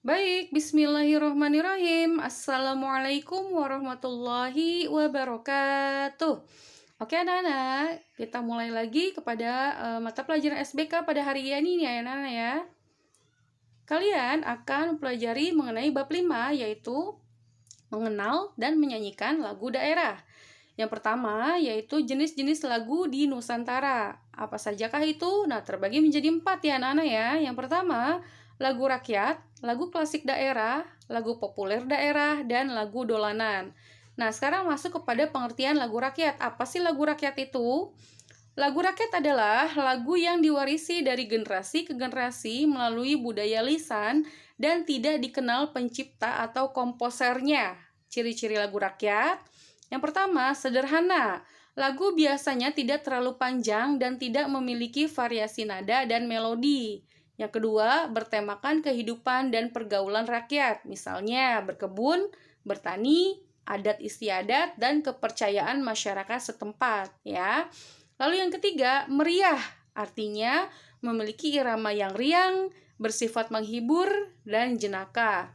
Baik, bismillahirrohmanirrohim. Assalamualaikum warahmatullahi wabarakatuh. Oke anak-anak, kita mulai lagi kepada mata pelajaran SBK pada hari ini ya anak-anak ya. Kalian akan mempelajari mengenai bab 5, yaitu mengenal dan menyanyikan lagu daerah. Yang pertama yaitu jenis-jenis lagu di Nusantara. Apa sajakah itu? Nah, terbagi menjadi 4 ya anak-anak ya. Yang pertama, lagu rakyat, lagu klasik daerah, lagu populer daerah, dan lagu dolanan. Nah, sekarang masuk kepada pengertian lagu rakyat. Apa sih lagu rakyat itu? Lagu rakyat adalah lagu yang diwarisi dari generasi ke generasi melalui budaya lisan dan tidak dikenal pencipta atau komposernya. Ciri-ciri lagu rakyat. Yang pertama, sederhana. Lagu biasanya tidak terlalu panjang dan tidak memiliki variasi nada dan melodi. Yang kedua, bertemakan kehidupan dan pergaulan rakyat. Misalnya, berkebun, bertani, adat istiadat, dan kepercayaan masyarakat setempat. Ya. Lalu yang ketiga, meriah. Artinya, memiliki irama yang riang, bersifat menghibur, dan jenaka.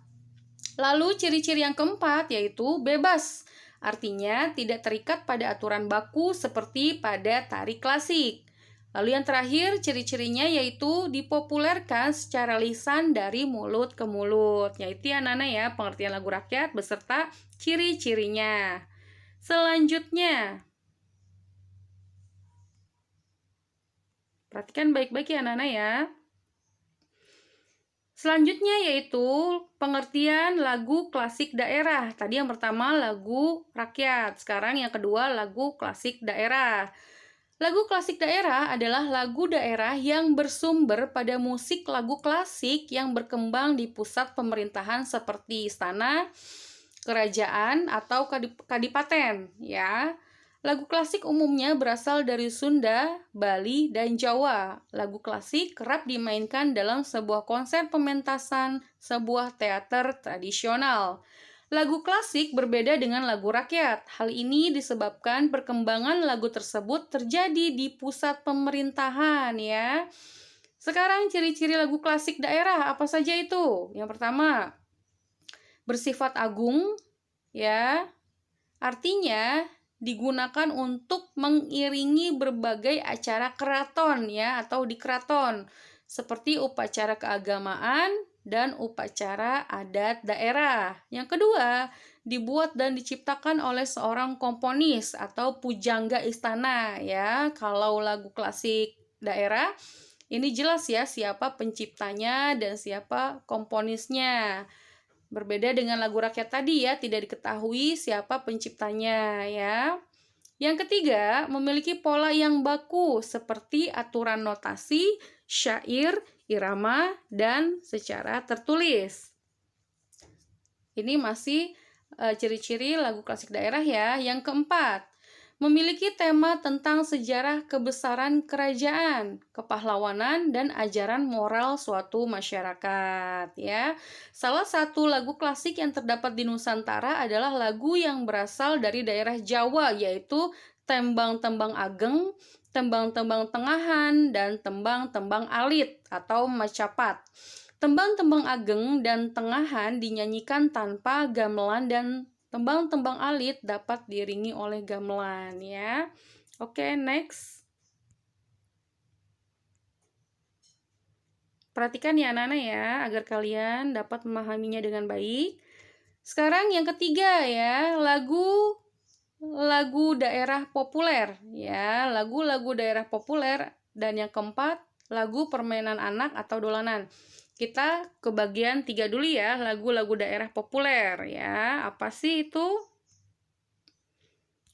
Lalu ciri-ciri yang keempat yaitu bebas. Artinya tidak terikat pada aturan baku seperti pada tari klasik. Lalu yang terakhir ciri-cirinya yaitu dipopulerkan secara lisan dari mulut ke mulut. Yaitu anak-anak ya pengertian lagu rakyat beserta ciri-cirinya. Selanjutnya, perhatikan baik-baik ya anak-anak ya. Selanjutnya yaitu pengertian lagu klasik daerah. Tadi yang pertama lagu rakyat, sekarang yang kedua lagu klasik daerah. Lagu klasik daerah adalah lagu daerah yang bersumber pada musik lagu klasik yang berkembang di pusat pemerintahan seperti istana, kerajaan, atau kadipaten, ya. Lagu klasik umumnya berasal dari Sunda, Bali, dan Jawa. Lagu klasik kerap dimainkan dalam sebuah konser pementasan sebuah teater tradisional. Lagu klasik berbeda dengan lagu rakyat. Hal ini disebabkan perkembangan lagu tersebut terjadi di pusat pemerintahan ya. Sekarang ciri-ciri lagu klasik daerah apa saja itu? Yang pertama, bersifat agung ya. Artinya digunakan untuk mengiringi berbagai acara keraton ya atau di keraton seperti upacara keagamaan dan upacara adat daerah. Yang kedua, dibuat dan diciptakan oleh seorang komponis atau pujangga istana ya. Kalau lagu klasik daerah ini jelas ya siapa penciptanya dan siapa komponisnya. Berbeda dengan lagu rakyat tadi ya, tidak diketahui siapa penciptanya ya. Yang ketiga, memiliki pola yang baku seperti aturan notasi, syair, irama, dan secara tertulis. Ini masih ciri-ciri lagu klasik daerah ya. Yang keempat, memiliki tema tentang sejarah kebesaran kerajaan, kepahlawanan, dan ajaran moral suatu masyarakat ya. Salah satu lagu klasik yang terdapat di Nusantara adalah lagu yang berasal dari daerah Jawa, yaitu tembang-tembang ageng, tembang-tembang tengahan, dan tembang-tembang alit atau macapat. Tembang-tembang ageng dan tengahan dinyanyikan tanpa gamelan dan tembang-tembang alit dapat diiringi oleh gamelan ya. Oke, next. Perhatikan ya anak-anak ya, agar kalian dapat memahaminya dengan baik. Sekarang yang ketiga ya, lagu daerah populer ya, lagu-lagu daerah populer. Dan yang keempat, lagu permainan anak atau dolanan. Kita ke bagian 3 dulu ya, lagu-lagu daerah populer ya. Apa sih itu?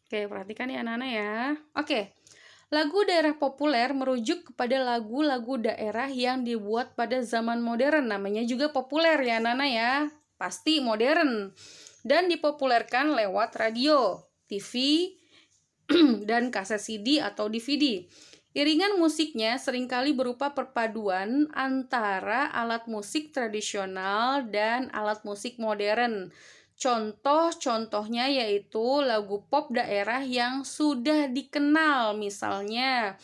Oke, perhatikan ya anak-anak ya. Oke, lagu daerah populer merujuk kepada lagu-lagu daerah yang dibuat pada zaman modern. Namanya juga populer ya anak-anak ya. Pasti modern. Dan dipopulerkan lewat radio, TV, dan kaset CD atau DVD. Iringan musiknya seringkali berupa perpaduan antara alat musik tradisional dan alat musik modern. Contoh-contohnya yaitu lagu pop daerah yang sudah dikenal, misalnya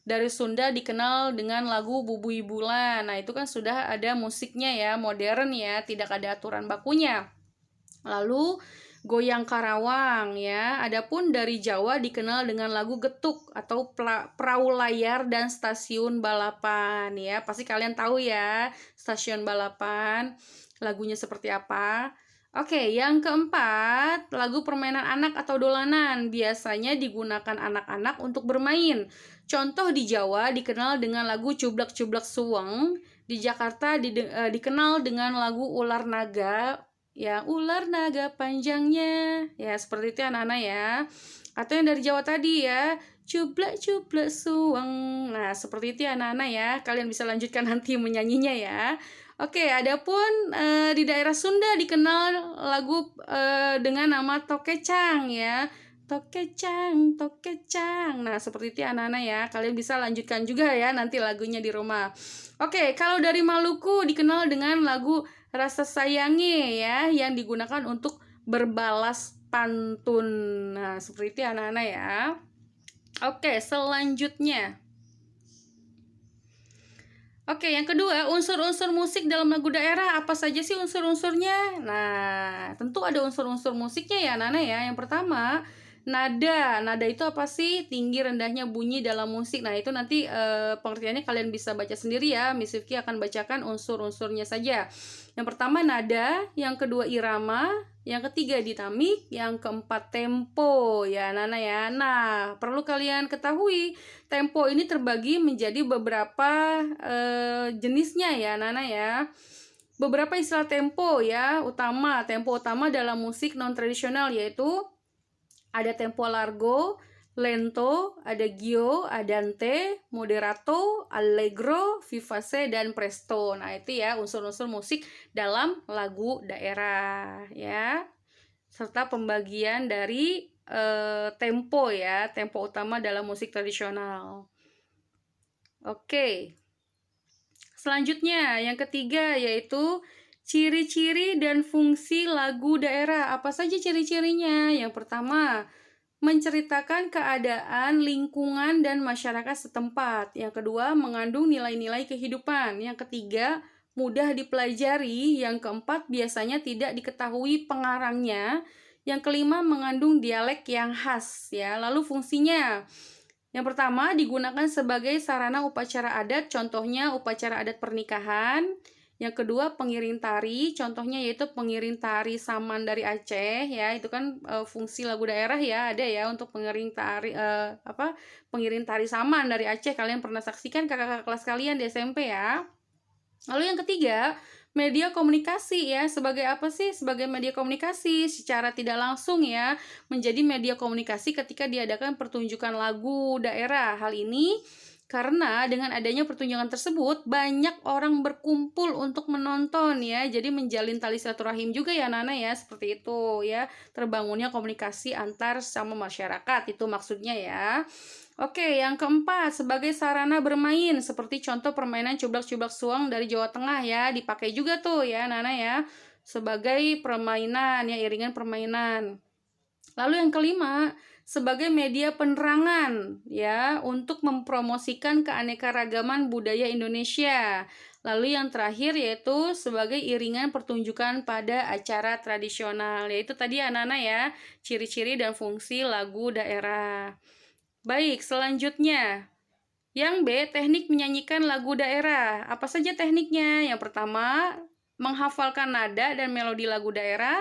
dari Sunda dikenal dengan lagu Bubui Bulan. Nah, itu kan sudah ada musiknya ya, modern ya, tidak ada aturan bakunya. Lalu Goyang Karawang ya. Adapun dari Jawa dikenal dengan lagu Getuk atau Perahu Layar dan Stasiun Balapan ya. Pasti kalian tahu ya stasiun balapan lagunya seperti apa. Oke, yang keempat, lagu permainan anak atau dolanan biasanya digunakan anak-anak untuk bermain. Contoh di Jawa dikenal dengan lagu Cublak-Cublak Suweng, di Jakarta dikenal dengan lagu Ular Naga, ya ular naga panjangnya, ya seperti itu anak-anak ya. Atau yang dari Jawa tadi ya, Cublak-Cublak Suweng. Nah, seperti itu anak-anak ya. Kalian bisa lanjutkan nanti menyanyinya ya. Oke, adapun di daerah Sunda dikenal lagu dengan nama Tokecang ya. Tokecang, Tokecang. Nah, seperti itu anak-anak ya. Kalian bisa lanjutkan juga ya nanti lagunya di rumah. Oke, kalau dari Maluku dikenal dengan lagu Rasa Sayangi ya, yang digunakan untuk berbalas pantun. Nah, seperti itu anak-anak ya. Oke, selanjutnya. Oke, yang kedua, unsur-unsur musik dalam lagu daerah. Apa saja sih unsur-unsurnya? Nah, tentu ada unsur-unsur musiknya ya, Nana ya. Yang pertama, nada. Nada itu apa sih? Tinggi, rendahnya bunyi dalam musik. Nah, itu nanti pengertiannya kalian bisa baca sendiri ya. Miss Rifki akan bacakan unsur-unsurnya saja. Yang pertama, nada. Yang kedua, irama. Yang ketiga, dinamik. Yang keempat, tempo. Ya, Nana ya. Nah, perlu kalian ketahui, tempo ini terbagi menjadi beberapa jenisnya ya, Nana ya. Beberapa istilah tempo ya, tempo utama dalam musik non-tradisional yaitu ada tempo largo, lento, ada gio, andante, moderato, allegro, vivace, dan presto. Nah, itu ya unsur-unsur musik dalam lagu daerah ya. Serta pembagian dari tempo ya, tempo utama dalam musik tradisional. Oke. Selanjutnya, yang ketiga yaitu ciri-ciri dan fungsi lagu daerah. Apa saja ciri-cirinya? Yang pertama, menceritakan keadaan, lingkungan, dan masyarakat setempat. Yang kedua, mengandung nilai-nilai kehidupan. Yang ketiga, mudah dipelajari. Yang keempat, biasanya tidak diketahui pengarangnya. Yang kelima, mengandung dialek yang khas ya. Lalu fungsinya, yang pertama, digunakan sebagai sarana upacara adat, contohnya upacara adat pernikahan. Yang kedua, pengiring tari, contohnya yaitu pengiring tari saman dari Aceh ya. Itu kan fungsi lagu daerah ya, ada ya untuk pengiring tari pengiring tari saman dari Aceh. Kalian pernah saksikan kakak-kakak kelas kalian di SMP ya. Lalu yang ketiga, media komunikasi ya. Sebagai apa sih? Sebagai media komunikasi secara tidak langsung ya, menjadi media komunikasi ketika diadakan pertunjukan lagu daerah. Hal ini karena dengan adanya pertunjukan tersebut banyak orang berkumpul untuk menonton ya. Jadi menjalin tali silaturahim juga ya Nana ya, seperti itu ya. Terbangunnya komunikasi antar sama masyarakat, itu maksudnya ya. Oke, yang keempat, sebagai sarana bermain, seperti contoh permainan cublak-cublak suang dari Jawa Tengah ya, dipakai juga tuh ya, Nana ya, sebagai permainan ya, iringan permainan. Lalu yang kelima, sebagai media penerangan ya, untuk mempromosikan keanekaragaman budaya Indonesia. Lalu yang terakhir yaitu sebagai iringan pertunjukan pada acara tradisional. Yaitu tadi anak-anak ya, ciri-ciri dan fungsi lagu daerah. Baik, selanjutnya. Yang B, teknik menyanyikan lagu daerah. Apa saja tekniknya? Yang pertama, menghafalkan nada dan melodi lagu daerah.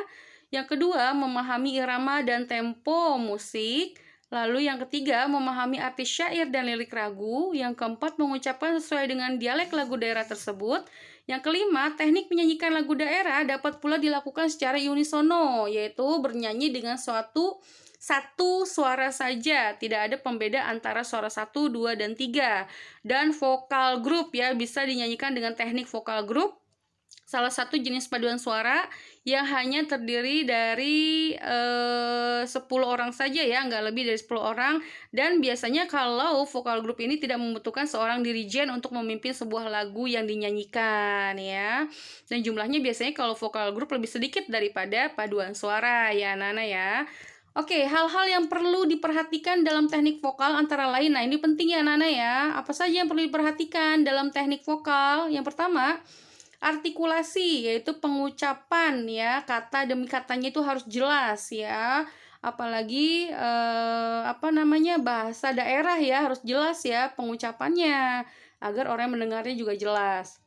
Yang kedua, memahami irama dan tempo musik. Lalu yang ketiga, memahami arti syair dan lirik lagu. Yang keempat, mengucapkan sesuai dengan dialek lagu daerah tersebut. Yang kelima, teknik menyanyikan lagu daerah dapat pula dilakukan secara unisono, yaitu bernyanyi dengan satu suara saja, tidak ada pembeda antara suara 1, 2, dan 3. Dan vokal grup ya, bisa dinyanyikan dengan teknik vokal grup, salah satu jenis paduan suara yang hanya terdiri dari 10 orang saja ya, nggak lebih dari 10 orang. Dan biasanya kalau vokal grup ini tidak membutuhkan seorang dirijen untuk memimpin sebuah lagu yang dinyanyikan ya. Dan jumlahnya biasanya kalau vokal grup lebih sedikit daripada paduan suara ya Nana ya. Oke, hal-hal yang perlu diperhatikan dalam teknik vokal antara lain. Nah, ini penting ya anak-anak ya. Apa saja yang perlu diperhatikan dalam teknik vokal? Yang pertama, artikulasi, yaitu pengucapan ya. Kata demi katanya itu harus jelas ya. Apalagi bahasa daerah ya, harus jelas ya pengucapannya agar orang yang mendengarnya juga jelas.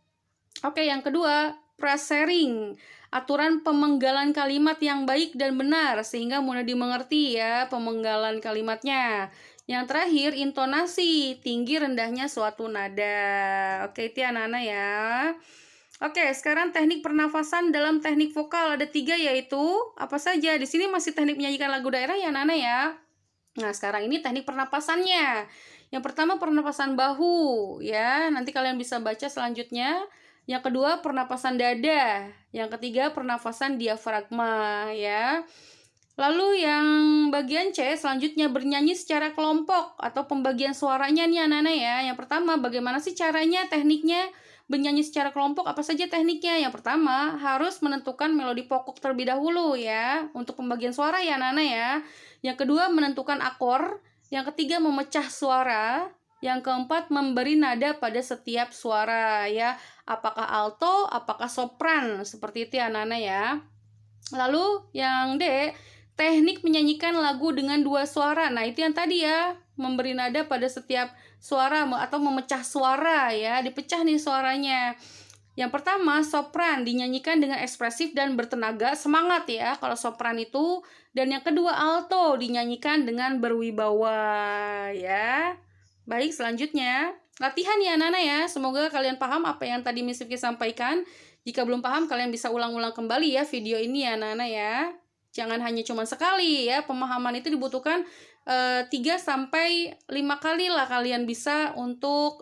Oke, yang kedua, prasering. Aturan pemenggalan kalimat yang baik dan benar sehingga mudah dimengerti ya pemenggalan kalimatnya. Yang terakhir, intonasi, tinggi rendahnya suatu nada. Oke, itu ya anak-anak ya. Oke, sekarang teknik pernafasan dalam teknik vokal ada 3, yaitu apa saja? Di sini masih teknik menyanyikan lagu daerah ya anak-anak ya. Nah, sekarang ini teknik pernapasannya. Yang pertama pernapasan bahu ya. Nanti kalian bisa baca selanjutnya. Yang kedua pernapasan dada. Yang ketiga pernapasan diafragma ya. Lalu yang bagian C selanjutnya bernyanyi secara kelompok atau pembagian suaranya nih anak-anak ya. Yang pertama bagaimana sih caranya, tekniknya bernyanyi secara kelompok, apa saja tekniknya? Yang pertama harus menentukan melodi pokok terlebih dahulu ya untuk pembagian suara ya anak-anak ya. Yang kedua menentukan akor. Yang ketiga memecah suara. Yang keempat memberi nada pada setiap suara ya. Apakah alto, apakah sopran, seperti itu ya anak-anak ya. Lalu yang D, teknik menyanyikan lagu dengan 2 suara. Nah, itu yang tadi ya, memberi nada pada setiap suara atau memecah suara ya, dipecah nih suaranya. Yang pertama, sopran dinyanyikan dengan ekspresif dan bertenaga, semangat ya kalau sopran itu. Dan yang kedua, alto dinyanyikan dengan berwibawa ya. Baik, selanjutnya latihan ya anak-anak ya. Semoga kalian paham apa yang tadi Miss Vicky sampaikan. Jika belum paham, kalian bisa ulang-ulang kembali ya video ini ya anak-anak ya. Jangan hanya cuma sekali ya, pemahaman itu dibutuhkan 3-5 kali lah kalian bisa untuk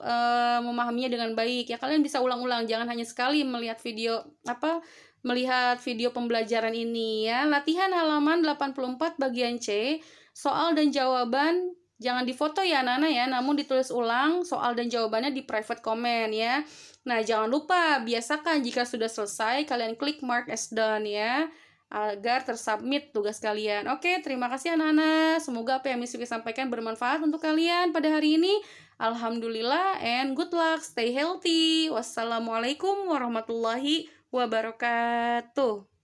memahaminya dengan baik ya. Kalian bisa ulang-ulang, jangan hanya sekali melihat video pembelajaran ini ya. Latihan halaman 84 bagian C, soal dan jawaban jangan difoto ya anak-anak ya, namun ditulis ulang soal dan jawabannya di private comment ya. Nah, jangan lupa biasakan jika sudah selesai kalian klik mark as done ya, agar tersubmit tugas kalian. Oke, terima kasih anak-anak. Semoga apa yang Miss Vicky sampaikan bermanfaat untuk kalian pada hari ini. Alhamdulillah and good luck. Stay healthy. Wassalamualaikum warahmatullahi wabarakatuh.